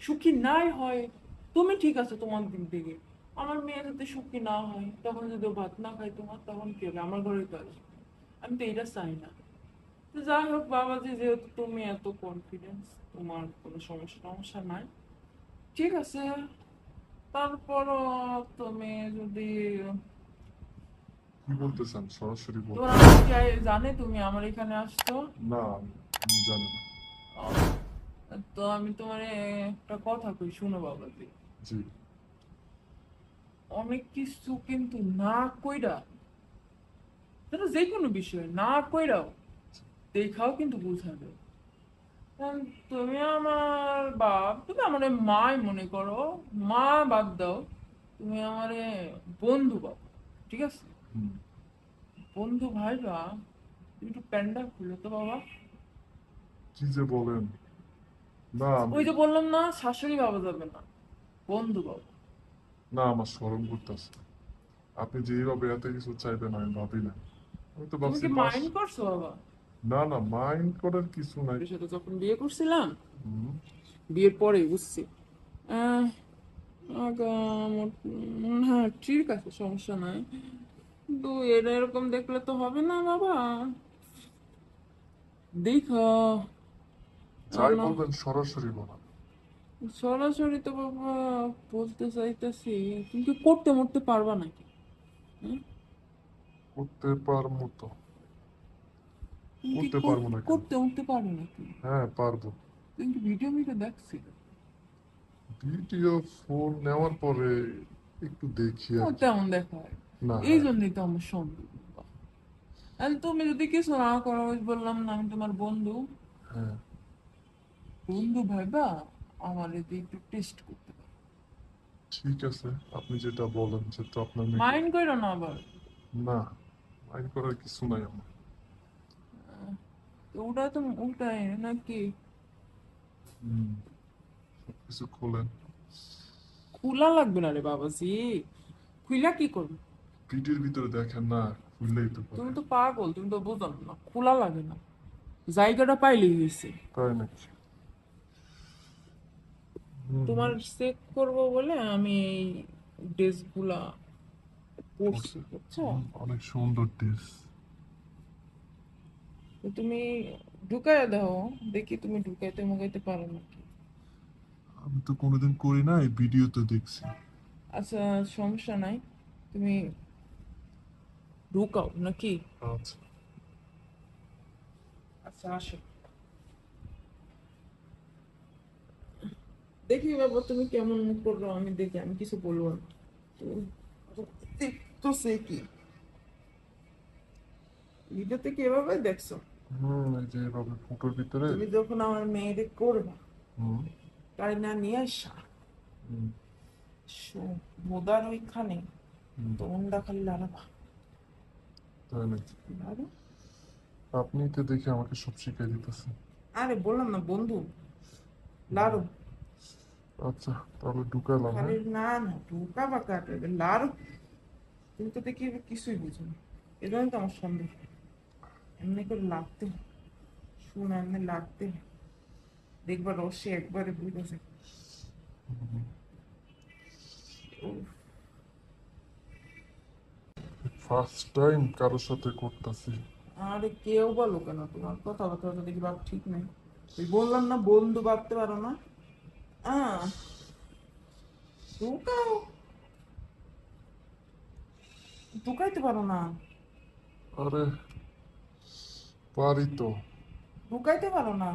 সুখী নাই হয়, তুমি ঠিক আছে তোমার দিক থেকে। আমার মেয়ে যদি সুখী না হয়, তখন যদি ও ভাত না খায় তোমার, তখন কি হবে? আমার ঘরে তো আসবে। আমি তো এটা চাই না। তো যাই হোক বাবাজি, যেহেতু তুমি এত কনফিডেন্স, তোমার কোনো সমস্যা টমস্যা নাই, ঠিক আছে। তারপরও তুমি যদি, কি বলতে চান সরাসরি তোমার বলুন। আম্মু কি জানে তুমি আমার এখানে আসছো? না, আমি জানি না। আহ, তো আমি তোমার একটা কথা কই, শুনো বাবাজি। জি। অনেক কিছু কিন্তু না কইরা, সেটা যে কোনো বিষয় না কইরাও দেখাও কিন্তু বুঝাবে। কারণ তুমি আমার বাপ, তুমি আমার মাই মনে করো, মা বাদ দাও, তুমি আমার বন্ধু বাপ, ঠিক আছে? হুম। বন্ধু ভাইবা, তুমি একটু প্যান্ডা খুলো তো বাবা। কি যে বলেন! না ওই আমি, যে বললাম না, শাশুড়ি বাবা যাবে না, বন্ধু বাবা। না আমার শরম করতেছে। আপনি যেভাবে এত কিছু চাইবেন আমি ভাবি না। আমি তো তুমি ভাবছি কি বাস। মাইন্ড করছো বাবা? না না, মাইন্ড করার কিছু নাই। ওর সাথে যখন বিয়ে করছিলাম, হুম। বিয়ের পরে বুঝছি। আহ, হ্যাঁ ঠিক আছে, সমস্যা নাই, কিন্তু এটা এরকম দেখলে তো হবে না বাবা। দেখো যাই না, বলবেন সরাসরি বলেন। সরাসরি তো বাবা বলতে চাইতেছি, কিন্তু করতে মরতে পারবা নাকি? হুম? করতে পারবো তো। তুমি কি করতে পারবো না কেন? করতে মরতে পারো নাকি? হ্যাঁ পারবো। তুমি কি ভিডিও ভিডিও দেখছিল? ভিডিও ফোন নেওয়ার পরে একটু দেখি ও আর কি। তেমন দেখা হয়, না, এই হ্যাঁ। জন্যই তো আমার সন্দেহ। আর তুমি যদি কিছু না করো, ওই বললাম না আমি তোমার বন্ধু, হ্যাঁ। বন্ধু ভাইবা আমার এতে একটু টেস্ট করতে পারো। ঠিক আছে, আপনি যেটা বলেন যেহেতু আপনার মেয়েকে। মাইন্ড করো না আবার। না, মাইন্ড করার কিছু নাই আমার। তো ওটা তো ওটাই নাকি? হুম। সবকিছু খোলেন। খোলা লাগবে না রে বাবাজি, খুইলা কি করবে? ভিডিওর ভিতরে দেখেন না, খুললেই তো তুমি পারে। তো পাগল, তুমি তো বোঝো না, খোলা লাগে না, জায়গাটা পাইলেই হয়েছে। তাই নাকি? হুম তোমার হুম। চেক করব বলে আমি এই ড্রেসগুলা পরছি, পড়ছে। বুঝছো? অনেক সুন্দর ড্রেস। তো তুমি ঢুকায় দাও, দেখি তুমি ঢুকাইতে মুকাইতে পারো নাকি। আমি তো কোনোদিন করি না, এই ভিডিওতে দেখছি। আচ্ছা, সমস্যা নাই, তুমি ঢুকাও নাকি? আচ্ছা। আচ্ছা আসো, দেখি বাবা তুমি কেমন করলো, আমি দেখি, আমি কিছু বলবো না। তো সে কি ভিডিওতে কি এভাবে দেখছো? এই যে এভাবে ফটোর ভিতরে। তুমি যখন আমার মেয়েদের করবা, হুম। তাই না নিয়ে আসা, হুম। মোদার ওইখানে হুম। তোমরা খালি লাড়াবা, তাই নাকি? লাড়ো। আপনি তো দেখে আমাকে সব শিখাই দিতেছেন। আরে বললাম না বন্ধু, হুম। লাড়ো। আচ্ছা, তাহলে ঢুকালাম, খালি হ্যাঁ। না না ঢোকা বা কাটবে, লাড়ো। তুমি তো দেখি এবার কিছুই বুঝো না, এই জন্য তো আমার সন্দেহ। এমনি করে লাগতে হয়, শোনো এমনি লাগতে হয়, দেখবা রসে একবারে বুঝেছে। ফার্স্ট টাইম কারোর সাথে করতেছি। আরে কেউ বলো কেন, তোমার কথাবার্তা তো দেখি ভাব ঠিক নাই। ওই বললাম না বন্ধু ভাবতে পারো না। আহ ঢুকাও, ঢুকাইতে পারো না, আরে, পারি তো। ঢুকাইতে পারো না।